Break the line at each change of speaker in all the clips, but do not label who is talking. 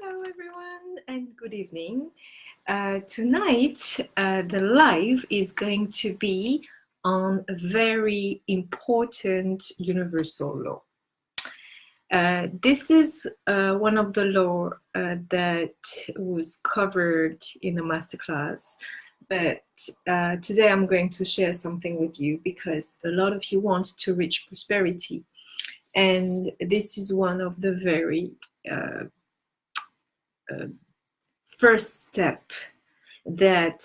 Hello everyone and good evening. Tonight the live is going to be on a very important universal law. This is one of the law that was covered in a masterclass, but today I'm going to share something with you because a lot of you want to reach prosperity, and this is one of the very first step that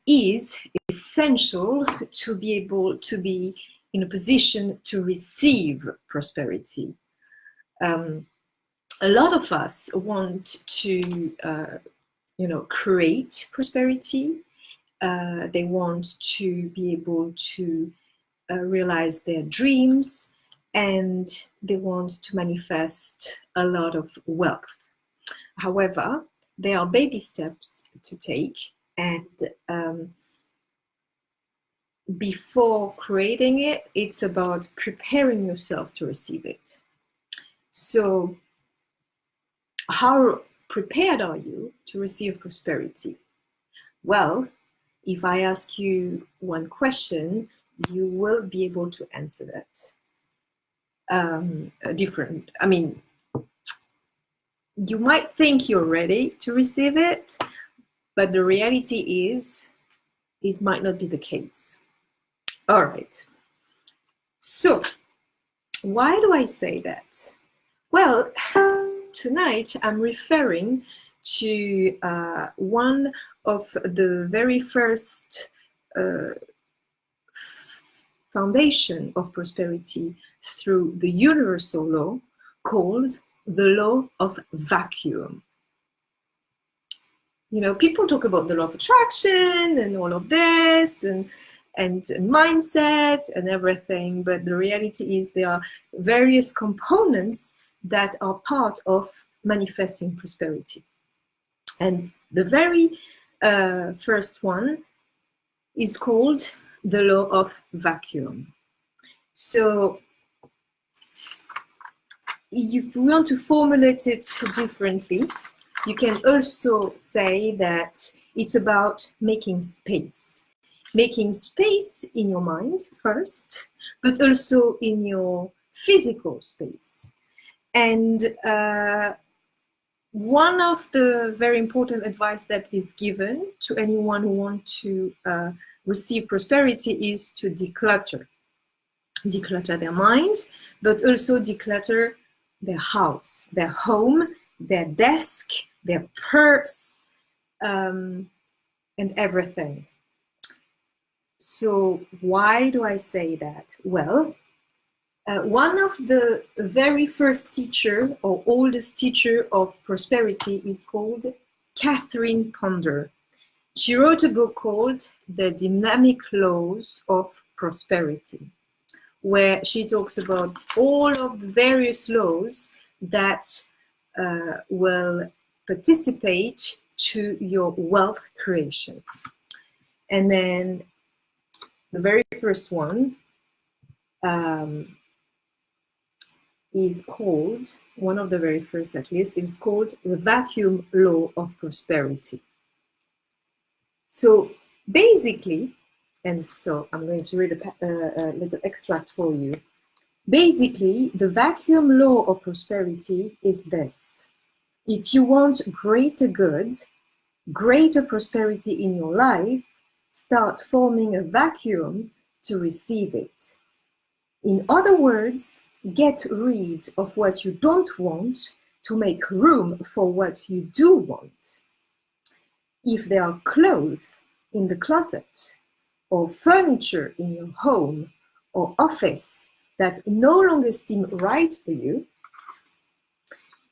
is essential to be able to be in a position to receive prosperity. A lot of us want to create prosperity. They want to be able to realize their dreams, and they want to manifest a lot of wealth. However, there are baby steps to take, and before creating it, it's about preparing yourself to receive it. So, how prepared are you to receive prosperity? Well, if I ask you one question, you will be able to answer that. You might think you're ready to receive it, but the reality is it might not be the case. All right. So why do I say that? Well, tonight I'm referring to one of the very first foundation of prosperity through the universal law called the Law of Vacuum. You know, people talk about the law of attraction and all of this and mindset and everything, but the reality is there are various components that are part of manifesting prosperity. And the very first one is called the Law of Vacuum. So if we want to formulate it differently, you can also say that it's about making space. Making space in your mind first, but also in your physical space. And one of the very important advice that is given to anyone who wants to receive prosperity is to declutter. Declutter their mind, but also declutter their house, their home, their desk, their purse, and everything. So why do I say that? Well, one of the very first teacher or oldest teacher of prosperity is called Catherine Ponder. She wrote a book called The Dynamic Laws of Prosperity, where she talks about all of the various laws that will participate to your wealth creation. And then the very first one is called, one of the very first at least, is called the Vacuum Law of Prosperity. So basically, and so I'm going to read a little extract for you. Basically, the vacuum law of prosperity is this. If you want greater goods, greater prosperity in your life, start forming a vacuum to receive it. In other words, get rid of what you don't want to make room for what you do want. If there are clothes in the closet, or furniture in your home or office that no longer seem right for you,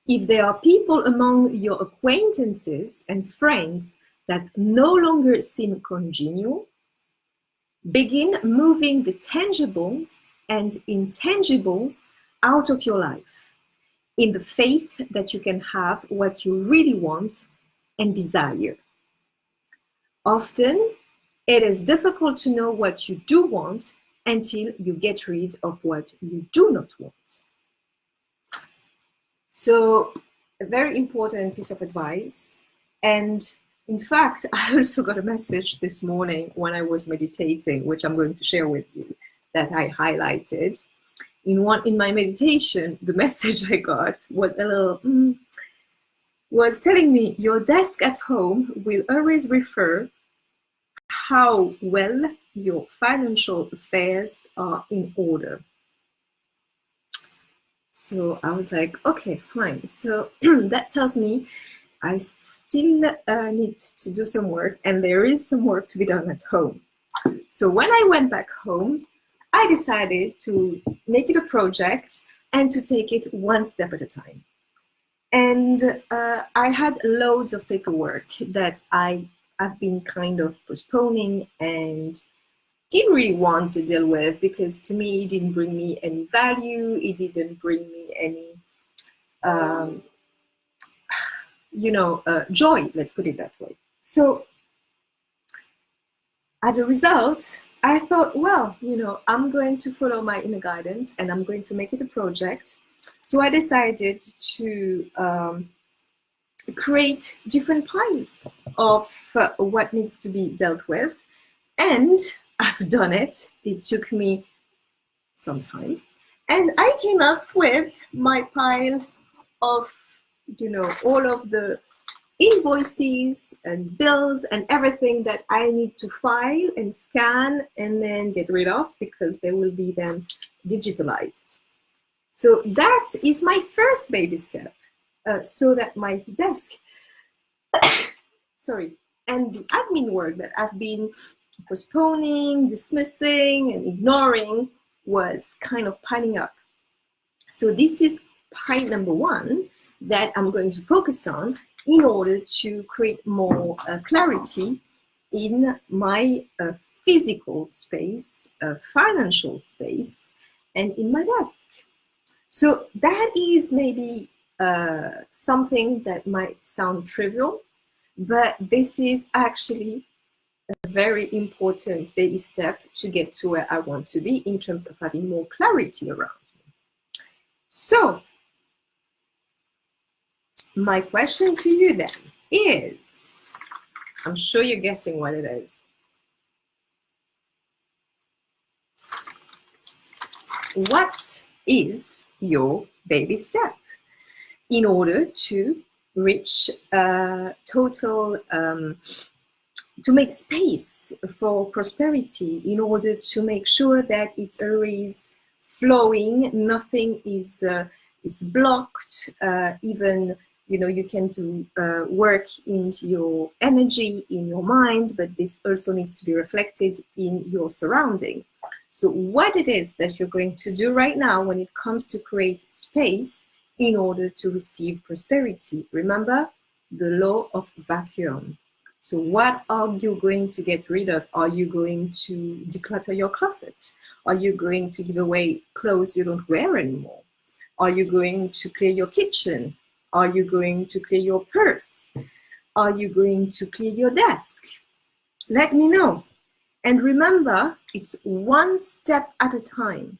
if there are people among your acquaintances and friends that no longer seem congenial, begin moving the tangibles and intangibles out of your life in the faith that you can have what you really want and desire. Often, it is difficult to know what you do want until you get rid of what you do not want. So a very important piece of advice. And in fact, I also got a message this morning when I was meditating, which I'm going to share with you, that I highlighted. In my meditation, the message I got was a little was telling me, your desk at home will always refer how well your financial affairs are in order. So I was like, okay, fine. So that tells me I still need to do some work, and there is some work to be done at home. So when I went back home, I decided to make it a project and to take it one step at a time. And I had loads of paperwork that I've been kind of postponing and didn't really want to deal with, because to me it didn't bring me any value, it didn't bring me any joy, let's put it that way. So as a result, I thought, well, I'm going to follow my inner guidance and I'm going to make it a project. So I decided to create different piles of what needs to be dealt with. And I've done it. It took me some time. And I came up with my pile of, all of the invoices and bills and everything that I need to file and scan and then get rid of, because they will be then digitalized. So that is my first baby step, so that my desk, and the admin work that I've been postponing, dismissing, and ignoring was kind of piling up. So this is pile number one that I'm going to focus on in order to create more clarity in my physical space, financial space, and in my desk. So that is maybe something that might sound trivial, but this is actually a very important baby step to get to where I want to be in terms of having more clarity around me. So my question to you then is, I'm sure you're guessing what it is. What is your baby step in order to reach total, to make space for prosperity, in order to make sure that it's always flowing, nothing is blocked, even you can do work into your energy, in your mind, but this also needs to be reflected in your surrounding. So what it is that you're going to do right now when it comes to create space in order to receive prosperity. Remember the law of vacuum. So what are you going to get rid of? Are you going to declutter your closet? Are you going to give away clothes you don't wear anymore? Are you going to clear your kitchen? Are you going to clear your purse? Are you going to clear your desk? Let me know. And remember, it's one step at a time.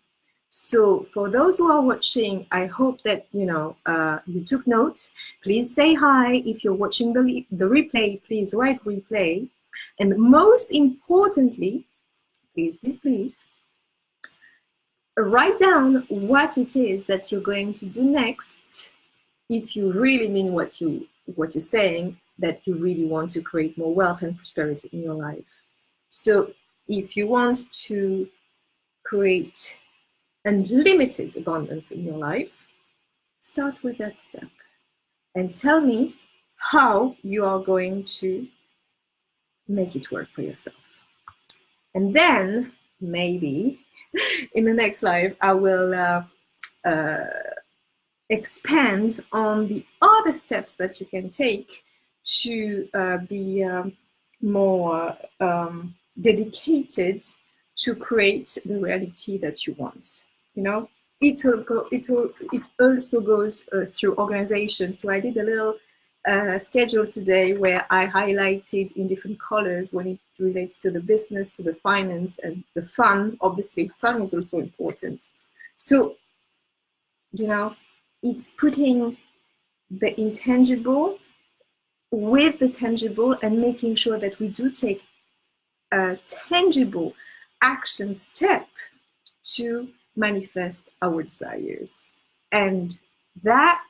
So for those who are watching, I hope that you took notes. Please say hi. If you're watching the replay, please write replay. And most importantly, please, write down what it is that you're going to do next, if you really mean what you're saying, that you really want to create more wealth and prosperity in your life. So if you want to create unlimited abundance in your life, start with that step and tell me how you are going to make it work for yourself. And then maybe in the next live, I will expand on the other steps that you can take to be more dedicated to create the reality that you want. It also goes through organization. So I did a little schedule today where I highlighted in different colors when it relates to the business, to the finance, and the fun. Obviously, fun is also important. So, it's putting the intangible with the tangible, and making sure that we do take a tangible action step to manifest our desires. And that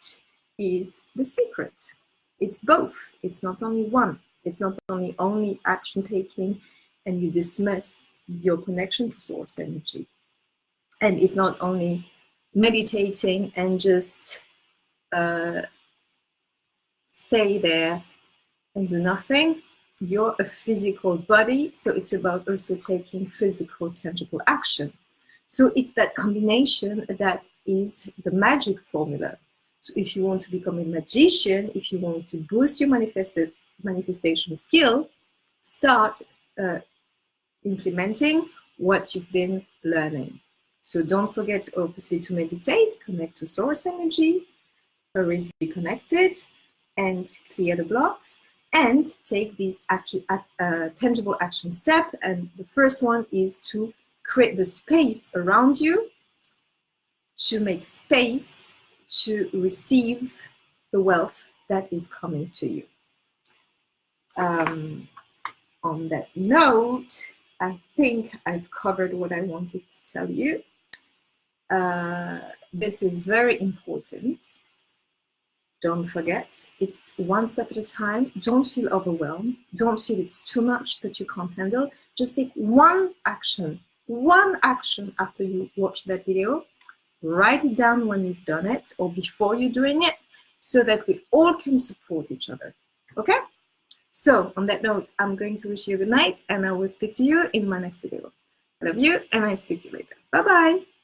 is the secret. It's both. It's not only one. It's not only action taking and you dismiss your connection to source energy. And it's not only meditating and just stay there and do nothing. You're a physical body, so it's about also taking physical, tangible action. So it's that combination that is the magic formula. So if you want to become a magician, if you want to boost your manifestation skill, start implementing what you've been learning. So don't forget, obviously, to meditate, connect to source energy, always be connected, and clear the blocks, and take these tangible action step. And the first one is to create the space around you, to make space to receive the wealth that is coming to you. On that note, I think I've covered what I wanted to tell you. This is very important. Don't forget, it's one step at a time. Don't feel overwhelmed. Don't feel it's too much that you can't handle. Just take one action after you watch that video. Write it down when you've done it or before you're doing it, so that we all can support each other. Okay? So on that note, I'm going to wish you a good night, and I will speak to you in my next video. I love you, and I speak to you later. Bye-bye.